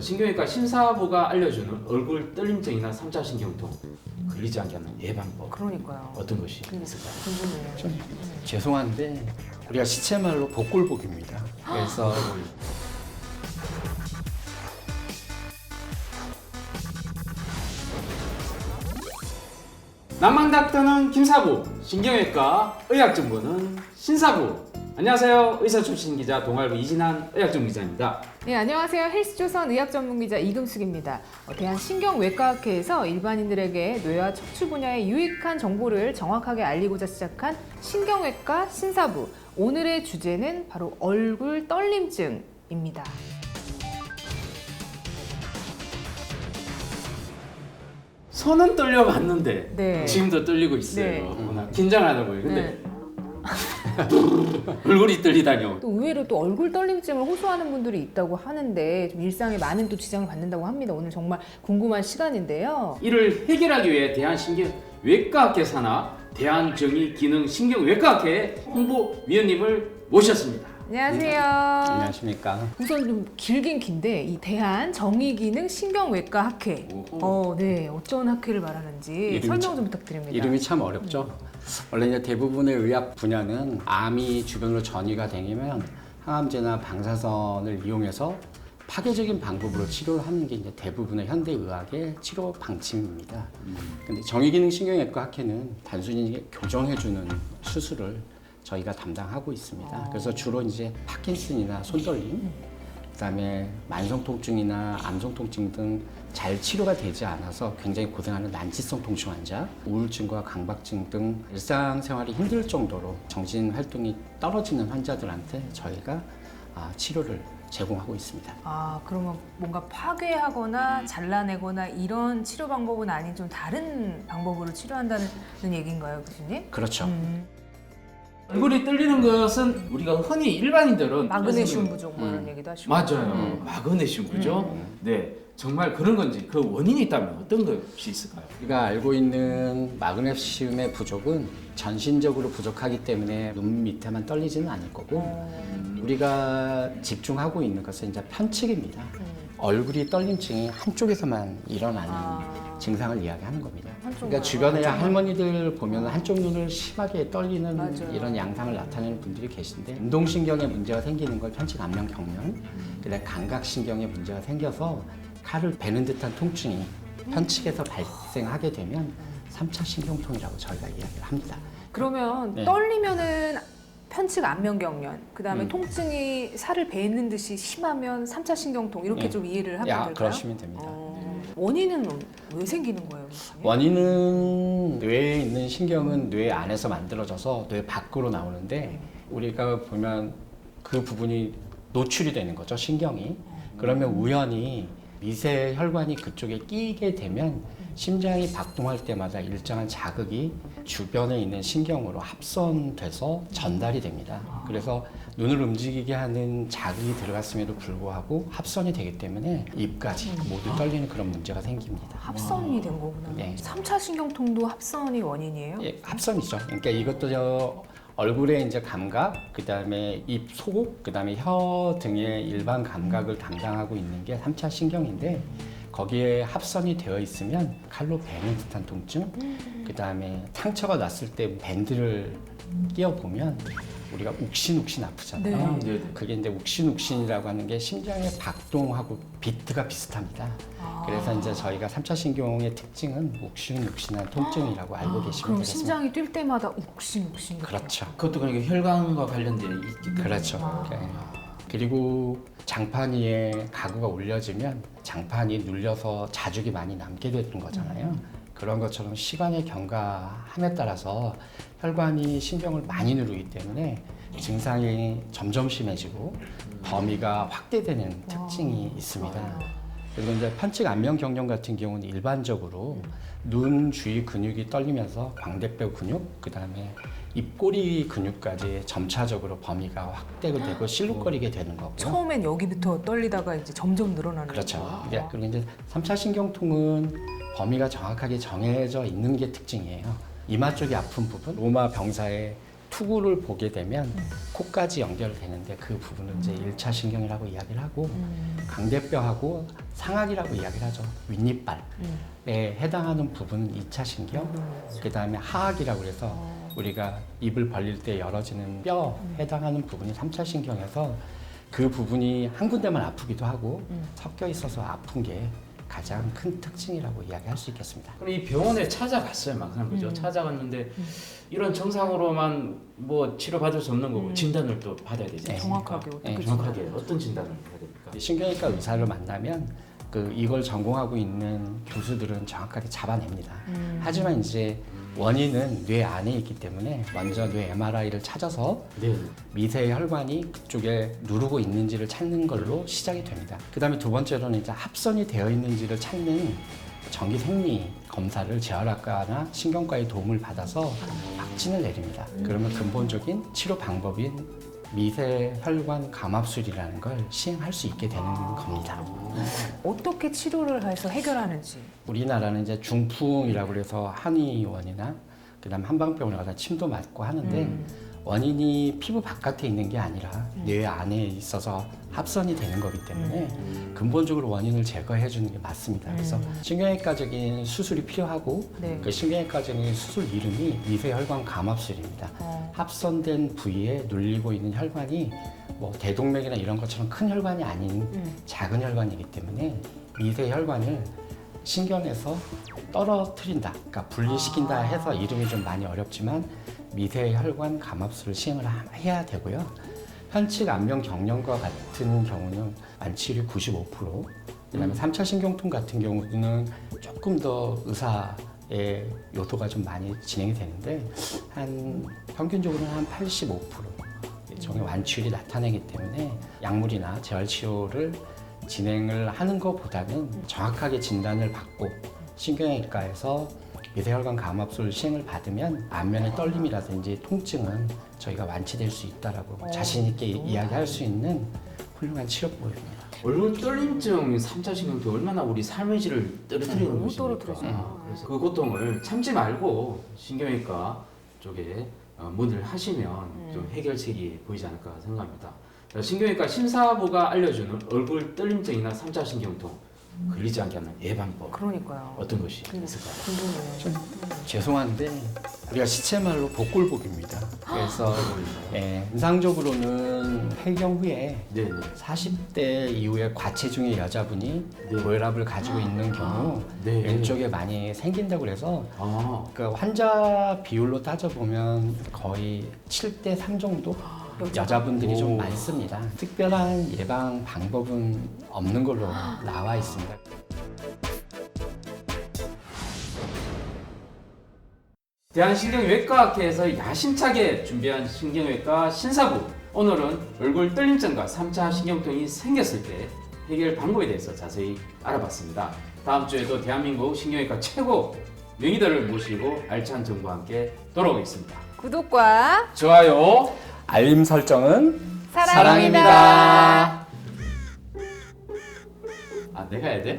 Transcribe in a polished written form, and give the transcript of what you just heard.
신경외과 심사부가 알려주는 얼굴 떨림증이나 3차 신경통 걸리지 않게 하는 예방법 그러니까요. 어떤 것이 있을까요? 궁금해요. 좀 죄송한데 우리가 시체말로 복골복입니다. 그래서 난망닥터는 김사부, 신경외과 의학정보는 신사부. 안녕하세요. 의사 출신 기자 동아일보 이진한 의학전문 기자입니다. 네, 안녕하세요. 헬스조선 의학전문기자 이금숙입니다. 대한신경외과학회에서 일반인들에게 뇌와 척추 분야의 유익한 정보를 정확하게 알리고자 시작한 신경외과 신사부. 오늘의 주제는 바로 얼굴 떨림증입니다. 손은 떨려봤는데 네. 지금도 떨리고 있어요. 네. 워낙 긴장하다 보니 근데 얼굴이 떨리다뇨. 또 의외로 또 얼굴 떨림증을 호소하는 분들이 있다고 하는데 좀 일상에 많은 또 지장을 받는다고 합니다. 오늘 정말 궁금한 시간인데요. 이를 해결하기 위해 대한신경외과학회 산하 대한정의기능신경외과학회 홍보위원님을 모셨습니다. 안녕하세요. 안녕하십니까. 우선 좀 길긴 긴데 이 대한정의기능신경외과학회 네, 어떤 학회를 말하는지 이름이 설명 좀 부탁드립니다. 이름이 참 어렵죠. 원래 이제 대부분의 의학 분야는 암이 주변으로 전이가 되면 항암제나 방사선을 이용해서 파괴적인 방법으로 치료를 하는 게 이제 대부분의 현대 의학의 치료 방침입니다. 근데 정의기능신경외과 학회는 단순히 교정해주는 수술을 저희가 담당하고 있습니다. 그래서 주로 이제 파킨슨이나 손떨림, 그다음에 만성통증이나 암성통증 등 잘 치료가 되지 않아서 굉장히 고생하는 난치성 통증 환자, 우울증과 강박증 등 일상생활이 힘들 정도로 정신 활동이 떨어지는 환자들한테 저희가 치료를 제공하고 있습니다. 그러면 뭔가 파괴하거나 잘라내거나 이런 치료 방법은 아닌 좀 다른 방법으로 치료한다는 얘기인가요, 교수님? 그렇죠. 얼굴이 떨리는 것은 우리가 흔히 일반인들은 마그네슘 부족 뭐 이런 얘기도 하시고. 맞아요. 마그네슘 그죠? 네, 정말 그런 건지 그 원인이 있다면 어떤 것이 있을까요? 우리가 알고 있는 마그네슘의 부족은 전신적으로 부족하기 때문에 눈 밑에만 떨리지는 않을 거고 우리가 집중하고 있는 것은 이제 편측입니다. 얼굴이 떨림증이 한쪽에서만 일어나는 증상을 이야기하는 겁니다. 그러니까 주변에 할머니들 보면 한쪽 눈을 심하게 떨리는 맞아요. 이런 양상을 나타내는 분들이 계신데 운동신경에 문제가 생기는 걸 편측 안면 경련, 그다음에 감각신경에 문제가 생겨서 칼을 베는 듯한 통증이 편측에서 발생하게 되면 3차 신경통이라고 저희가 이야기를 합니다. 그러면 네. 떨리면은 편측 안면경련, 그다음에 통증이 살을 베는 듯이 심하면 3차 신경통 이렇게 네. 좀 이해를 하면 될까요? 그러시면 됩니다. 원인은 왜 생기는 거예요? 교수님? 원인은 뇌에 있는 신경은 뇌 안에서 만들어져서 뇌 밖으로 나오는데 우리가 보면 그 부분이 노출이 되는 거죠, 신경이. 그러면 우연히 미세 혈관이 그쪽에 끼게 되면 심장이 박동할 때마다 일정한 자극이 주변에 있는 신경으로 합선돼서 전달이 됩니다. 그래서 눈을 움직이게 하는 자극이 들어갔음에도 불구하고 합선이 되기 때문에 입까지 모두 떨리는 그런 문제가 생깁니다. 합선이 된 거구나. 네. 3차 신경통도 합선이 원인이에요? 예, 합선이죠. 그러니까 이것도 저 얼굴의 이제 감각, 그다음에 입 소국, 그다음에 혀 등의 일반 감각을 담당하고 있는 게 3차 신경인데 거기에 합선이 되어 있으면 칼로 베는 듯한 통증, 그다음에 상처가 났을 때 밴드를 끼워 보면 우리가 욱신욱신 아프잖아요. 네. 그게 이제 욱신욱신이라고 하는 게 심장의 박동하고 비트가 비슷합니다. 그래서 이제 저희가 3차 신경의 특징은 욱신욱신한 통증이라고 알고 계시면 그럼 되겠습니다. 심장이 뛸 때마다 욱신욱신. 그렇죠. 그것도 그러니까 혈관과 관련돼 있기 때문에 그렇죠. 네. 그리고 장판 위에 가구가 올려지면 장판이 눌려서 자죽이 많이 남게 되는 거잖아요. 그런 것처럼 시간의 경과함에 따라서 혈관이 신경을 많이 누르기 때문에 증상이 점점 심해지고 범위가 확대되는 특징이 있습니다. 그리고 이제 편측 안면 경련 같은 경우는 일반적으로 눈 주위 근육이 떨리면서 광대뼈 근육, 그다음에 입꼬리 근육까지 점차적으로 범위가 확대되고 실룩거리게 되는 거고요. 처음엔 여기부터 떨리다가 이제 점점 늘어나는 그렇죠. 거구나. 네, 그리고 이제 3차 신경통은 범위가 정확하게 정해져 있는 게 특징이에요. 이마 쪽이 아픈 부분, 로마 병사의 투구를 보게 되면 코까지 연결되는데 그 부분은 이제 1차 신경이라고 이야기를 하고 광대뼈하고 상악이라고 이야기를 하죠. 윗니빨에 해당하는 부분은 2차 신경, 그 다음에 하악이라고 해서 우리가 입을 벌릴 때 열어지는 뼈 해당하는 부분이 3차 신경에서 그 부분이 한 군데만 아프기도 하고 섞여 있어서 아픈 게 가장 큰 특징이라고 이야기할 수 있겠습니다. 그럼 이 병원에 찾아갔어요, 막상 그죠? 찾아갔는데 이런 증상으로만 뭐 치료받을 수 없는 거고 진단을 또 받아야 되지 네. 않습니까? 정확하게 어떻게 네, 정확하게 어떤 진단을 해야 됩니까? 신경외과 의사를 만나면 이걸 전공하고 있는 교수들은 정확하게 잡아냅니다. 하지만 이제 원인은 뇌 안에 있기 때문에 먼저 뇌 MRI를 찾아서 네. 미세 혈관이 그쪽에 누르고 있는지를 찾는 걸로 시작이 됩니다. 그 다음에 두 번째로는 이제 합선이 되어 있는지를 찾는 전기 생리 검사를 재활학과나 신경과의 도움을 받아서 확진을 내립니다. 그러면 근본적인 치료 방법인 미세 혈관 감압술이라는 걸 시행할 수 있게 되는 겁니다. 어떻게 치료를 해서 해결하는지. 우리나라는 이제 중풍이라고 해서 한의원이나 그다음 한방병원에 가서 침도 맞고 하는데 원인이 피부 바깥에 있는 게 아니라 뇌 안에 있어서 합선이 되는 거기 때문에 근본적으로 원인을 제거해 주는 게 맞습니다. 그래서 신경외과적인 수술이 필요하고 네. 그 신경외과적인 수술 이름이 미세혈관 감압술입니다. 합선된 부위에 눌리고 있는 혈관이 뭐 대동맥이나 이런 것처럼 큰 혈관이 아닌 작은 혈관이기 때문에 미세혈관을 신경에서 떨어뜨린다, 그러니까 분리시킨다 해서 이름이 좀 많이 어렵지만 미세혈관 감압술을 시행을 해야 되고요. 현측 안면 경련과 같은 경우는 완치율이 95%, 그다음에 3차 신경통 같은 경우는 조금 더 의사의 요도가 좀 많이 진행이 되는데 한 평균적으로는 한 85% 정의 완치율이 나타나기 때문에 약물이나 재활치료를 진행을 하는 것보다는 정확하게 진단을 받고 신경외과에서 미세혈관 감압술 시행을 받으면 안면의 떨림이라든지 통증은 저희가 완치될 수 있다라고 자신 있게 이야기할 수 있는 훌륭한 치료법입니다. 얼굴 떨림증 3차 신경도 얼마나 우리 삶의 질을 떨어뜨리는 너무 것입니까? 떨어뜨리죠. 그래서 그 고통을 참지 말고 신경외과 쪽에 문의를 하시면 좀 해결책이 보이지 않을까 생각합니다. 신경외과 심사부가 알려주는 얼굴 떨림증이나 3차 신경통 걸리지 않게 하는 예방법 그러니까요. 어떤 것이 있을까요? 궁금해요. 죄송한데 우리가 시체말로 복골복입니다. 그래서 임상적으로는 폐경 후에 네네. 40대 이후에 과체중의 여자분이 네. 고혈압을 가지고 있는 경우 네. 왼쪽에 많이 생긴다고 그래서 아, 그 환자 비율로 따져보면 거의 7대 3 정도 여자분들이 좀 오. 많습니다. 특별한 예방 방법은 없는 걸로 나와 있습니다. 대한신경외과학회에서 야심차게 준비한 신경외과 신사부. 오늘은 얼굴 떨림증과 3차 신경통이 생겼을 때 해결 방법에 대해서 자세히 알아봤습니다. 다음 주에도 대한민국 신경외과 최고 명의들을 모시고 알찬 정보와 함께 돌아오겠습니다. 구독과 좋아요. 알림 설정은 사랑입니다. 아, 내가 해야 돼?